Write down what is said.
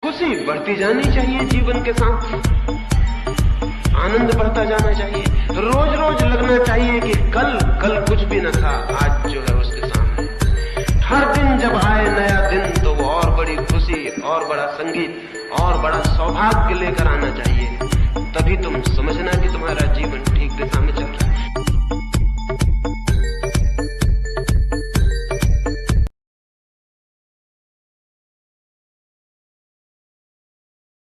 खुशी बढ़ती जानी चाहिए जीवन के साथ, आनंद बढ़ता जाना चाहिए। रोज रोज लगना चाहिए कि कल कुछ भी न था, आज जो है उसके सामने। हर दिन जब आए नया दिन तो वो और बड़ी खुशी, और बड़ा संगीत, और बड़ा सौभाग्य लेकर आना चाहिए। तभी तुम समझना कि तुम्हारा जीवन ठीक दिशा में चल रहा है।